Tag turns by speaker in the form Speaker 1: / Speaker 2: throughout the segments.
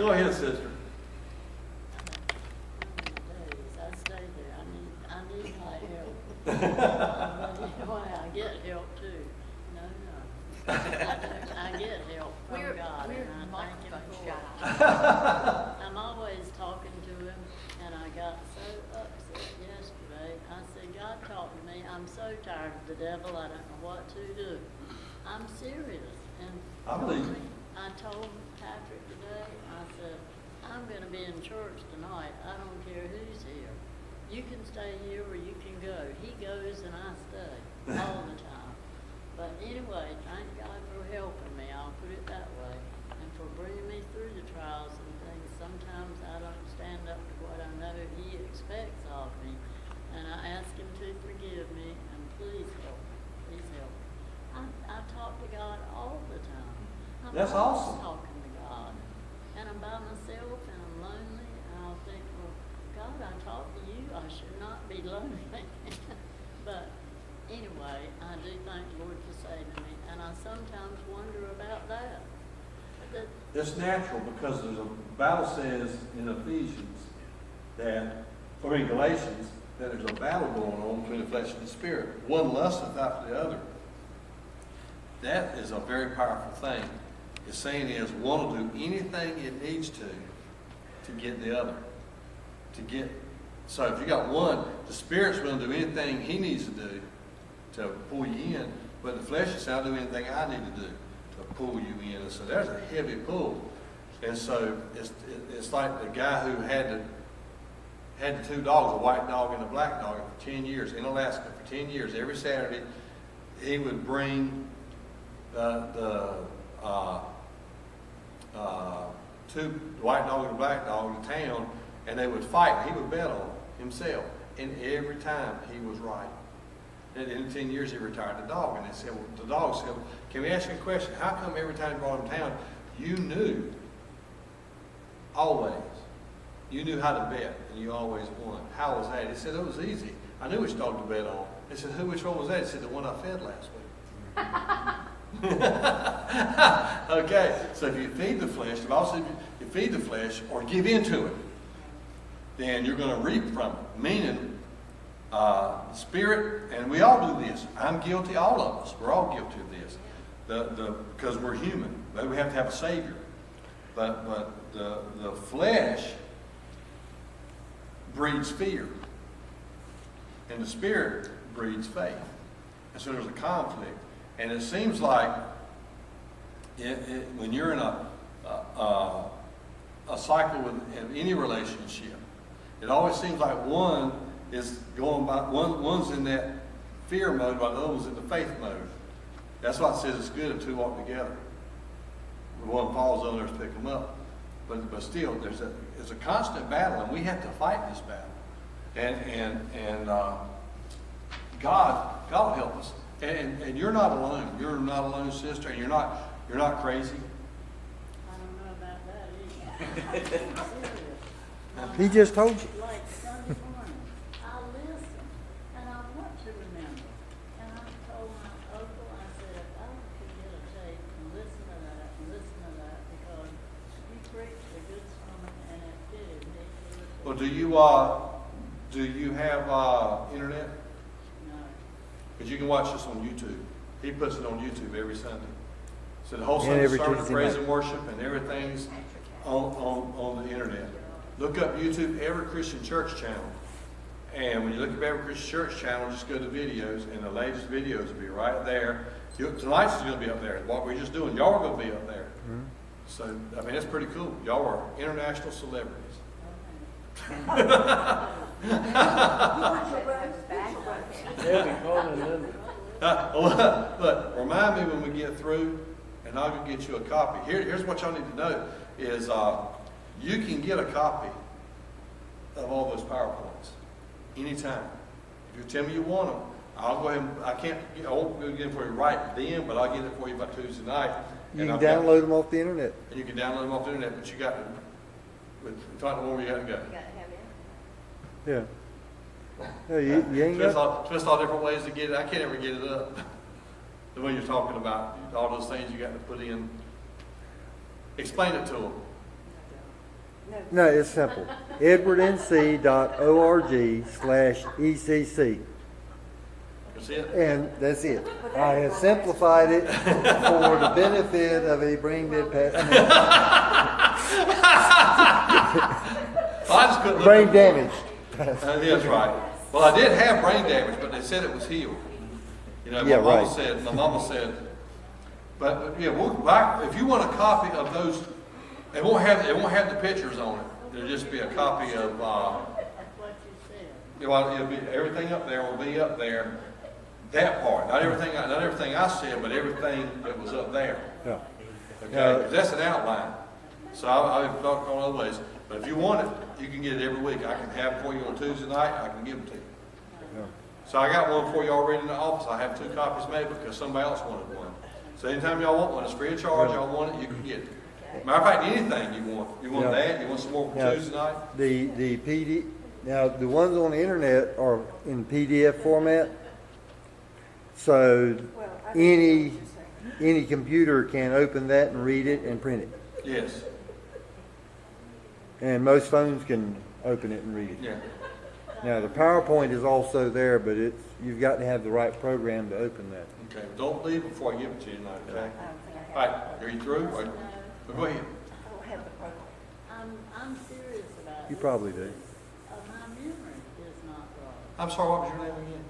Speaker 1: Go ahead, sister.
Speaker 2: I stay there. I need my help. But anyway, I get help too. No. I get help from God, and I thank Him for it. I'm always talking to Him, and I got so upset yesterday. I said, God talked to me. I'm so tired of the devil. I don't know what to do. I'm serious. And
Speaker 1: I believe you.
Speaker 2: I told Patrick today, I said, I'm going to be in church tonight. I don't care who's here. You can stay here or you can go. He goes and I stay all the time. But anyway, thank God for helping me. I'll put it that way. And for bringing me through the trials and things. Sometimes I don't stand up to what I know He expects of me. And I ask Him to forgive me and please help me. Please help me. I talk to God all the time.
Speaker 1: That's awesome.
Speaker 2: Talking to God. And I'm by myself and I'm lonely. And I'll think, well, God, I talk to you. I should not be lonely. But anyway, I do thank the Lord for saving me. And I sometimes wonder about that.
Speaker 1: It's natural because there's a Bible says in Ephesians that, or in Galatians, that there's a battle going on between the flesh and the spirit. One lusteth after the other. That is a very powerful thing. It's saying is one will do anything it needs to get the other. So if you got one, the spirit's going to do anything he needs to do to pull you in, but the flesh is not doing anything I need to do to pull you in. And so there's a heavy pull. And so it's like the guy who had the two dogs, a white dog and a black dog, for 10 years in Alaska. For 10 years, every Saturday, he would bring the white dog and the black dog to town, and they would fight. He would bet on himself, and every time he was right. And in 10 years, he retired the dog, and they said, well, the dog said, "Can we ask you a question? How come every time you brought him to town, you knew always? You knew how to bet, and you always won. How was that?" He said, "It was easy. I knew which dog to bet on." They said, "Which one was that?" He said, "The one I fed last week." Okay, so if you feed the flesh, if also you feed the flesh or give into it, then you're going to reap from it. Meaning, spirit, and we all do this. I'm guilty, all of us. We're all guilty of this. Because we're human. But we have to have a Savior. But the flesh breeds fear. And the spirit breeds faith. And so there's a conflict. And it seems like when you're in a cycle in any relationship, it always seems like one is going by, one's in that fear mode while the other one's in the faith mode. That's why it says it's good if two walk together. When one falls, the others pick them up. But still, there's a constant battle, and we have to fight this battle. And God will help us. And you're not alone. You're not alone, sister. And you're not crazy.
Speaker 2: I don't know about that either.
Speaker 3: He just told you.
Speaker 2: Like Sunday morning, I listen, and I want to remember. And I told my uncle, I said, if I could get a tape and listen to that, because you preached a good sermon, and it fitted me.
Speaker 1: Well, do you have internet?
Speaker 2: No.
Speaker 1: Because you can watch this on YouTube. He puts it on YouTube every Sunday. So the whole Sunday
Speaker 3: every
Speaker 1: service,
Speaker 3: Tuesday
Speaker 1: praise
Speaker 3: night.
Speaker 1: and worship, and everything's on the internet. Look up YouTube, Every Christian Church channel. And when you look up Every Christian Church channel, just go to videos, and the latest videos will be right there. Tonight's is going to be up there. What we're just doing, y'all are going to be up there.
Speaker 3: Mm-hmm.
Speaker 1: So, I mean, it's pretty cool. Y'all are international celebrities. Look, remind me when we get through, and I'll go get you a copy. Here's what y'all need to know is you can get a copy of all those PowerPoints anytime. If you tell me you want them, I'll go ahead and, I won't go get them for you right then, but I'll get it for you by Tuesday night.
Speaker 3: You can download them off the internet.
Speaker 1: And you can download them off the internet, but you got to, talk to where you got to go.
Speaker 4: You gotta have it.
Speaker 3: Yeah. Yeah, you ain't got.
Speaker 1: Twist all different ways to get it. I can't ever get it up. The way you're talking about all those things you got to put in. Explain it to them.
Speaker 3: No, it's simple. edwardnc.org/ECC.
Speaker 1: That's it?
Speaker 3: And that's it. I have simplified it for the benefit of a brain dead
Speaker 1: I just couldn't look
Speaker 3: brain
Speaker 1: at-
Speaker 3: damage.
Speaker 1: That's right. Well, I did have brain damage, but they said it was healed. You know,
Speaker 3: Yeah, right.
Speaker 1: my mama said, but yeah, if you want a copy of those, it won't have the pictures on it. It'll just be a copy of,
Speaker 2: That's what you said.
Speaker 1: it'll be, everything up there will be up there. That part, not everything I said, but everything that was up there.
Speaker 3: Yeah.
Speaker 1: Okay, 'cause that's an outline. So I've talked on other ways. But if you want it, you can get it every week. I can have it for you on Tuesday night. I can give them to you.
Speaker 3: Yeah.
Speaker 1: So I got one for you already in the office. I have 2 copies made because somebody else wanted one. So anytime y'all want one, it's free of charge. Y'all want it, you can get it. Matter of fact, anything you want. You want
Speaker 3: Yeah.
Speaker 1: that? You want some more for
Speaker 3: Yeah.
Speaker 1: Tuesday night?
Speaker 3: The PD, now the ones on the internet are in PDF format. So
Speaker 4: Well, I didn't know what you're saying.
Speaker 3: any computer can open that and read it and print it.
Speaker 1: Yes.
Speaker 3: And most phones can open it and read it.
Speaker 1: Yeah.
Speaker 3: Now the PowerPoint is also there, but you've got to have the right program to open that.
Speaker 1: Okay. Don't leave before I give it to you tonight, okay?
Speaker 4: I don't think I
Speaker 1: All
Speaker 4: have.
Speaker 1: right. Are you through? Well, go ahead.
Speaker 4: I don't have the program.
Speaker 2: I'm serious about
Speaker 3: You
Speaker 2: this.
Speaker 3: probably do.
Speaker 2: My memory is not right.
Speaker 1: I'm sorry, what was your name again?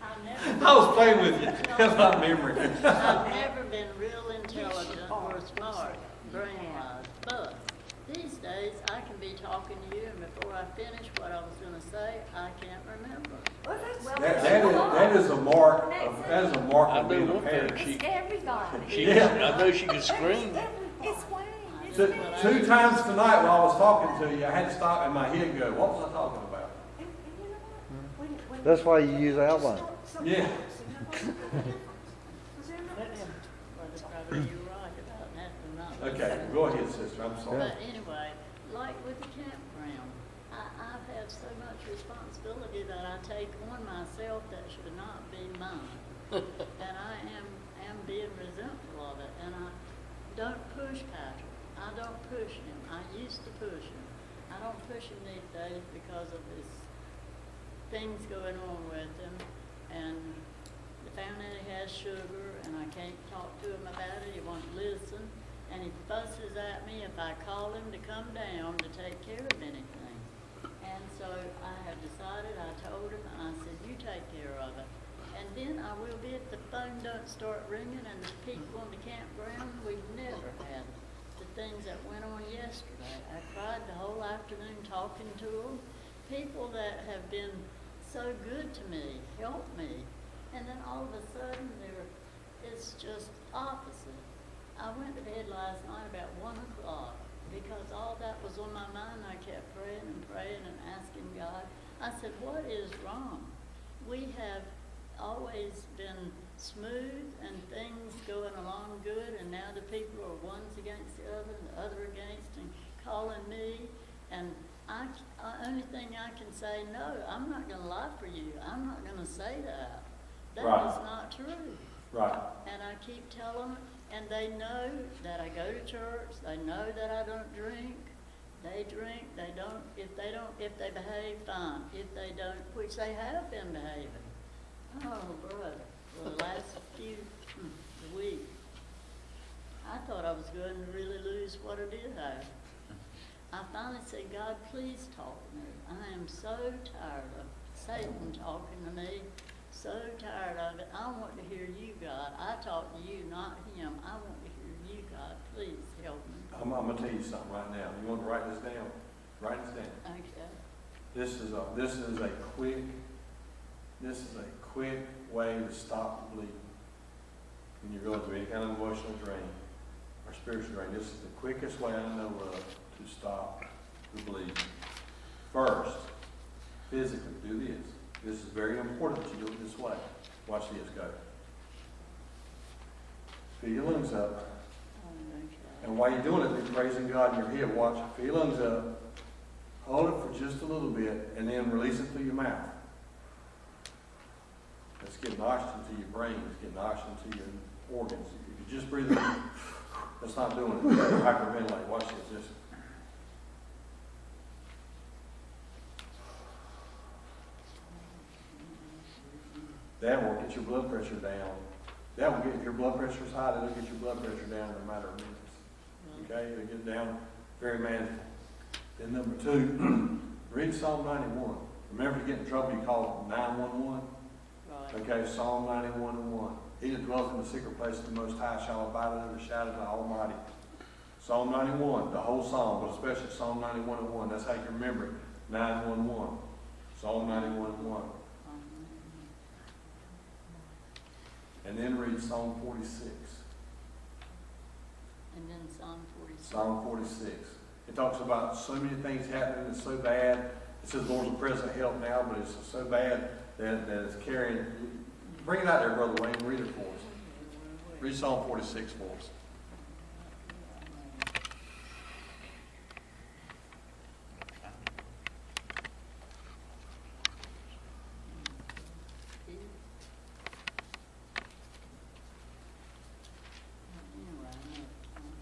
Speaker 2: I've
Speaker 1: I was playing with you. That's not memory.
Speaker 2: never been real intelligent or smart, brain-wise, but these days I can be talking to you and before I finish what I was gonna say, I can't remember.
Speaker 4: Well, that's,
Speaker 1: That is a mark of being a parent.
Speaker 4: it's everybody.
Speaker 1: Yeah.
Speaker 5: I know she can scream.
Speaker 4: It's Wayne. It's
Speaker 1: Two,
Speaker 4: me.
Speaker 1: 2 times tonight while I was talking to you, I had to stop in my head and go, what was I talking about?
Speaker 4: And you know what? When
Speaker 3: That's why you use outline.
Speaker 1: Yeah.
Speaker 2: Well, it's probably you're right about that, but not.
Speaker 1: Okay, go ahead, sister, I'm sorry.
Speaker 2: But anyway, like with the campground, I have so much responsibility that I take on myself that should not be mine. And I am being resentful of it, and I don't push Patrick. I don't push him. I used to push him. I don't push him these days because of this things going on with him, and the found out he has sugar, and I can't talk to him about it. He won't listen, and he fusses at me if I call him to come down to take care of anything. And so I have decided, I told him, I said, you take care of it. And then I will be if the phone don't start ringing and the people on the campground, we've never had the things that went on yesterday. I cried the whole afternoon talking to them, people that have been so good to me, helped me. And then all of a sudden, it's just opposite. I went to bed last night about 1 o'clock because all that was on my mind. I kept praying and asking God. I said, what is wrong? We have always been smooth and things going along good, and now the people are one's against the other and the other against and calling me. And only thing I can say, no, I'm not going to lie for you. I'm not going to say that. That
Speaker 1: Right.
Speaker 2: is not true.
Speaker 1: Right.
Speaker 2: And I keep telling them, and they know that I go to church. They know that I don't drink. They drink. They don't. If they behave, fine. If they don't, which they have been behaving. Oh, brother. For the last few weeks, I thought I was going to really lose what I did have. I finally said, God, please talk to me. I am so tired of Satan talking to me. So tired of it. I want to hear you, God. I talk to you, not him. I want to hear you, God. Please help me.
Speaker 1: I'm going to tell you something right now. You want to write this down? Write this down.
Speaker 2: Okay.
Speaker 1: This is a quick way to stop the bleeding. When you're going through any kind of emotional drain or spiritual drain, this is the quickest way I know of to stop the bleeding. First, physically, do this. This is very important that you do it this way. Watch this, go. Fill your lungs up.
Speaker 2: Okay.
Speaker 1: And while you're doing it, be praising God in your head. Watch it. Fill your lungs up. Hold it for just a little bit, and then release it through your mouth. Let's get oxygen to your brain. Let's get oxygen to your organs. If you just breathe in, It's not doing it. Hyperventilate. Watch this. Just. That will get your blood pressure down. That will get, if your blood pressure is high, that'll get your blood pressure down in a matter of minutes. Okay, it'll get down very manageable. Then number 2, read Psalm 91. Remember to get in trouble, you call 911.
Speaker 2: Right.
Speaker 1: Okay, Psalm 91:1. He that dwells in the secret place of the Most High shall abide under the shadow of the Almighty. Psalm 91, the whole psalm, but especially Psalm 91:1. That's how you can remember it. 911. Psalm 91:1. And then read Psalm 46.
Speaker 2: And then Psalm 46.
Speaker 1: Psalm 46. It talks about so many things happening. It's so bad. It says the Lord's a present help now, but it's so bad that it's carrying. Bring it out there, Brother Wayne. Read it for us. Read Psalm 46 for us.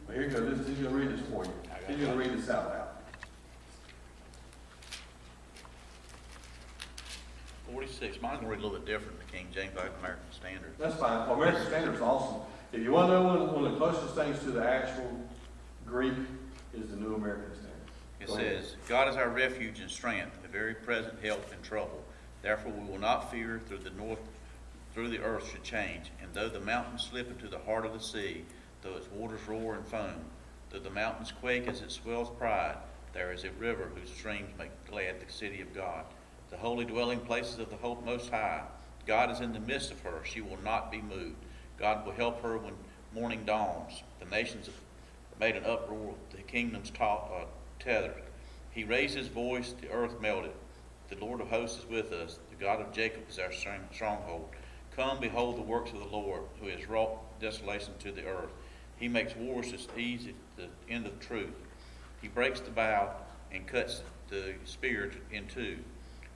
Speaker 1: Well, here you go. He's going to read this for you. He's going to read this out loud.
Speaker 5: 46. Mine's going to read a little bit different than King James American Standard.
Speaker 1: That's fine. Well, American Standard's awesome. If you want to know one of the closest things to the actual Greek is the New American Standard.
Speaker 5: It says, God is our refuge and strength, a very present help in trouble. Therefore we will not fear through the earth should change. And though the mountains slip into the heart of the sea, though its waters roar and foam, though the mountains quake as it swells pride, there is a river whose streams make glad the city of God, the holy dwelling places of the Most High. God is in the midst of her. She will not be moved. God will help her when morning dawns. The nations have made an uproar. The kingdoms tethered. He raised his voice. The earth melted. The Lord of hosts is with us. The God of Jacob is our stronghold. Come, behold the works of the Lord, who has wrought desolation to the earth. He makes wars to ease the end of truth. He breaks the bow and cuts the spear in two.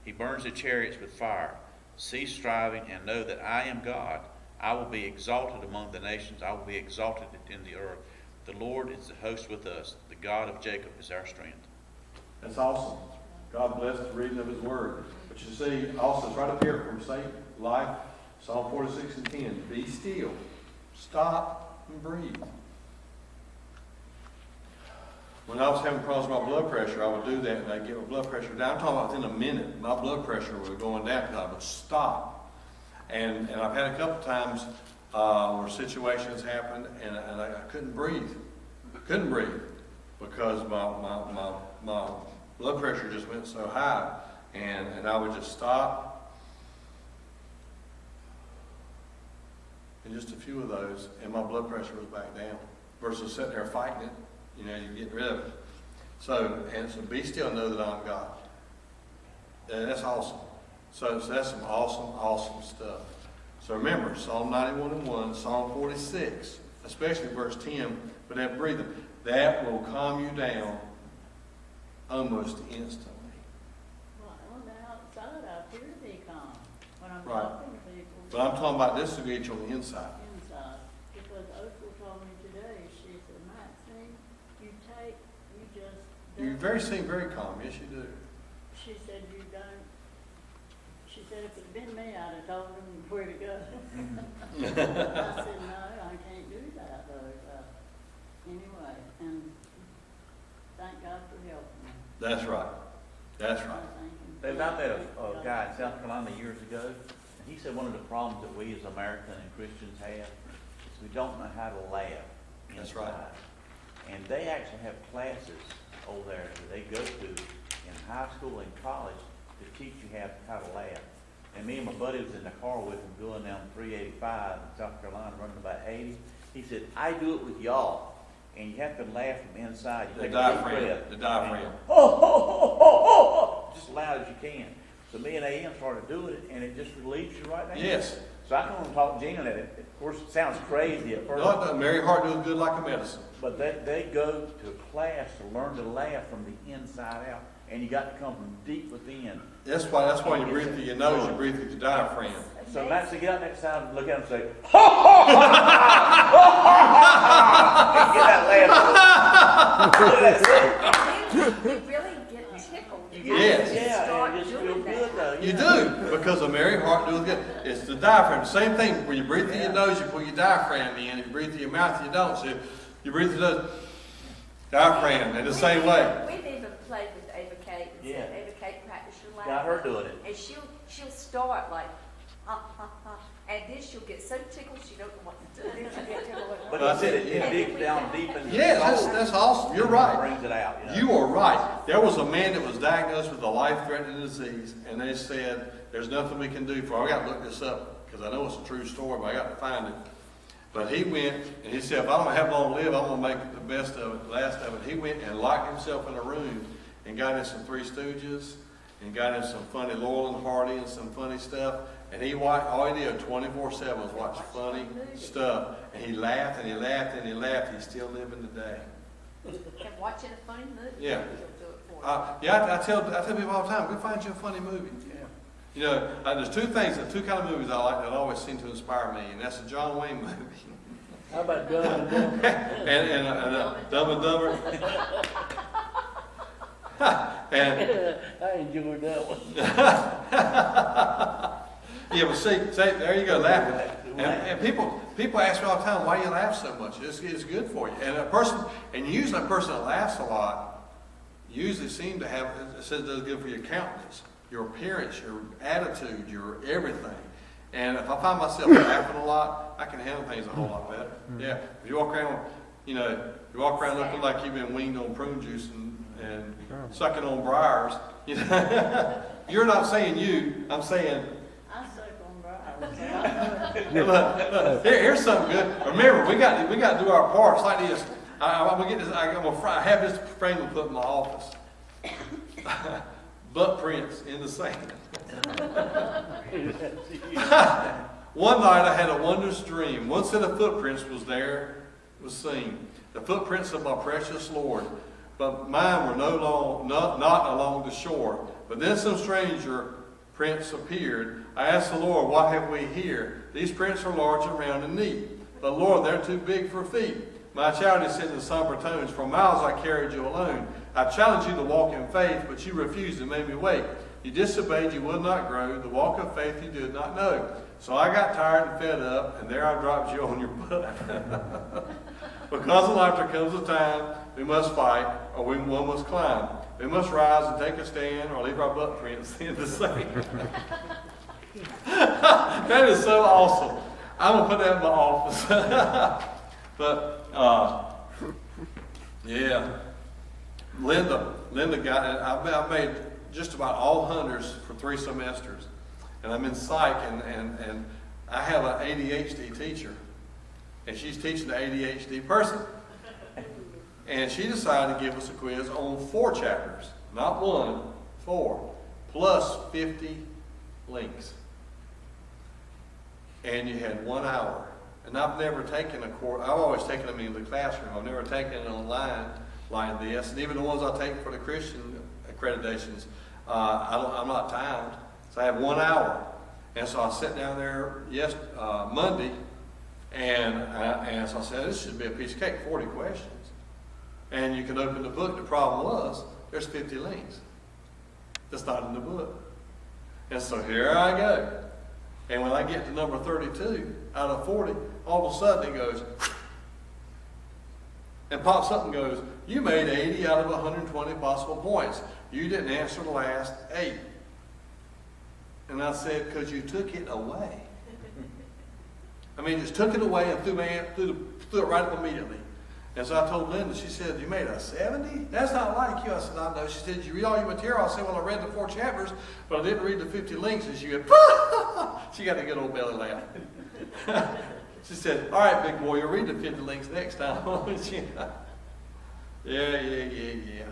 Speaker 5: He burns the chariots with fire. Cease striving and know that I am God. I will be exalted among the nations. I will be exalted in the earth. The Lord is the host with us. The God of Jacob is our strength.
Speaker 1: That's awesome. God bless the reading of his word. But you see, also it's right up here from Saint Life, Psalm 46:10. Be still. Stop and breathe. When I was having problems with my blood pressure, I would do that and I'd get my blood pressure down. I'm talking about within a minute, my blood pressure was going down because I would stop. And I've had a couple times where situations happened and I couldn't breathe. I couldn't breathe because my blood pressure just went so high. And I would just stop. And just a few of those, and my blood pressure was back down. Versus sitting there fighting it. You know, you get rid of it. So be still and know that I'm God. And that's awesome. So that's some awesome stuff. So remember, Psalm 91:1, Psalm 46, especially verse 10, but that breathing, that will calm you down almost instantly.
Speaker 2: Well, on the outside, I appear to be calm when I'm
Speaker 1: Right.
Speaker 2: talking to people.
Speaker 1: But I'm talking about this to get you on the inside.
Speaker 2: Inside, because Oprah told me today, she said, Maxine, you just
Speaker 1: Seem very calm. Yes, you do.
Speaker 2: She said, you don't. She said, if it had been me, I'd have told him where to go. I said, no, I can't do that, though. Anyway, and thank God for helping me.
Speaker 1: That's right. That's right.
Speaker 5: They met a guy in South Carolina years ago, and he said one of the problems that we as Americans and Christians have is we don't know how to laugh inside.
Speaker 1: That's right.
Speaker 5: And they actually have classes over there that they go to in high school and college to teach you how to laugh. And me and my buddy was in the car with him going down 385 in South Carolina, running about 80. He said, I do it with y'all. And you have to laugh from inside. You
Speaker 1: The
Speaker 5: take a deep
Speaker 1: diaphragm.
Speaker 5: breath.
Speaker 1: The diaphragm.
Speaker 5: And, oh, just as loud as you can. So me and A.M. started doing it, and it just relieves you right now.
Speaker 1: Yes.
Speaker 5: So I can only talk Gina that it, of course, it sounds crazy at first.
Speaker 1: No, Mary Hart does good like a medicine.
Speaker 5: But they go to a class to learn to laugh from the inside out, and you got to come from deep within.
Speaker 1: That's why you breathe through your nose, you breathe through the diaphragm.
Speaker 5: So Max, get out next time and look at him and say, ha ha ha ha ha ha, and get that
Speaker 4: You really get tickled.
Speaker 1: Yes.
Speaker 6: Yeah,
Speaker 4: Start
Speaker 6: and it just
Speaker 4: doing
Speaker 6: feels good
Speaker 4: that.
Speaker 6: though.
Speaker 1: You do, because a merry heart doeth good. It's the diaphragm. Same thing, when you breathe through your nose, you pull your diaphragm in. If you breathe through your mouth, you don't. So you breathe through the diaphragm in the same way.
Speaker 4: We've even played with Ava Kate and
Speaker 6: Yeah.
Speaker 4: said, Ava Kate, practice your laugh.
Speaker 6: Got her doing it.
Speaker 4: And she'll start like, ha, ha, ha. And then she'll get so tickled she don't know what to do. Then she'll get tickled.
Speaker 6: But I said it digs down deep in the
Speaker 1: Yeah,
Speaker 6: soul.
Speaker 1: that's awesome. You're
Speaker 6: and
Speaker 1: right.
Speaker 6: Brings it out.
Speaker 1: You are right. There was a man that was diagnosed with a life-threatening disease, and they said, there's nothing we can do for him. I got to look this up, because I know it's a true story, but I got to find it. But he went, and he said, if I don't have long to live, I'm going to make the best of it, the last of it. He went and locked himself in a room and got in some Three Stooges, and got in some funny Laurel and Hardy and some funny stuff. And he watched, all he did 24/7 was watch funny stuff. And he laughed and he laughed and he laughed. He's still living today.
Speaker 4: And watching a funny movie.
Speaker 1: Yeah.
Speaker 4: She'll do it for you.
Speaker 1: Yeah, I tell people all the time, go find you a funny movie. You know, there's two kind of movies I like that always seem to inspire me, and that's a John Wayne movie.
Speaker 6: How about Dumb and Dumber?
Speaker 1: and Dumb and Dumber. And
Speaker 6: I enjoyed that one.
Speaker 1: yeah, but see, there you go, laughing. And people ask me all the time, why do you laugh so much? It's good for you. And usually a person that laughs a lot, usually seem to have, it says it does good for your countenance, your appearance, your attitude, your everything. And if I find myself laughing a lot, I can handle things a whole lot better. Yeah, if you walk around, looking like you've been weaned on prune juice and sucking on briars, you know, you're not saying you, I'm saying,
Speaker 2: I suck on briars.
Speaker 1: here's something good. Remember, we got to do our parts like this. I'm gonna get this. I have this frame to put in my office. Butt prints in the sand. One night I had a wondrous dream. One set of footprints was seen. The footprints of my precious Lord, but mine were not along the shore. But then some stranger prints appeared. I asked the Lord, what have we here? These prints are large and round and neat. But Lord, they're too big for feet. My child, he said in somber tones, for miles I carried you alone. I challenged you to walk in faith, but you refused and made me wait. You disobeyed, you would not grow. The walk of faith you did not know. So I got tired and fed up, and there I dropped you on your butt. Because in life there comes a time we must fight, or one must climb. We must rise and take a stand, or leave our butt prints in the sand. That is so awesome. I'm going to put that in my office. But, yeah. Linda got it. I've made just about all hunters for 3 semesters. And I'm in psych, and I have an ADHD teacher. And she's teaching the ADHD person. And she decided to give us a quiz on 4 chapters. Not 1, 4. Plus 50 links. And you had 1 hour. And I've never taken a course. I've always taken them in the classroom. I've never taken it online like this. And even the ones I take for the Christian accreditations, I'm not timed. So I have 1 hour. And so I sat down there Monday, and so I said, this should be a piece of cake, 40 questions. And you can open the book. The problem was, there's 50 links. That's not in the book. And so here I go. And when I get to number 32 out of 40, all of a sudden it goes, and pops up and goes, you made 80 out of 120 possible points. You didn't answer the last 8. And I said, because you took it away. I mean, just took it away and threw it right up immediately. And so I told Linda, she said, you made a 70? That's not like you. I said, I know. She said, you read all your material? I said, well, I read the 4 chapters, but I didn't read the 50 links. And she went, she got a good old belly laugh. She said, all right, big boy, you'll read the 50 links next time. Yeah.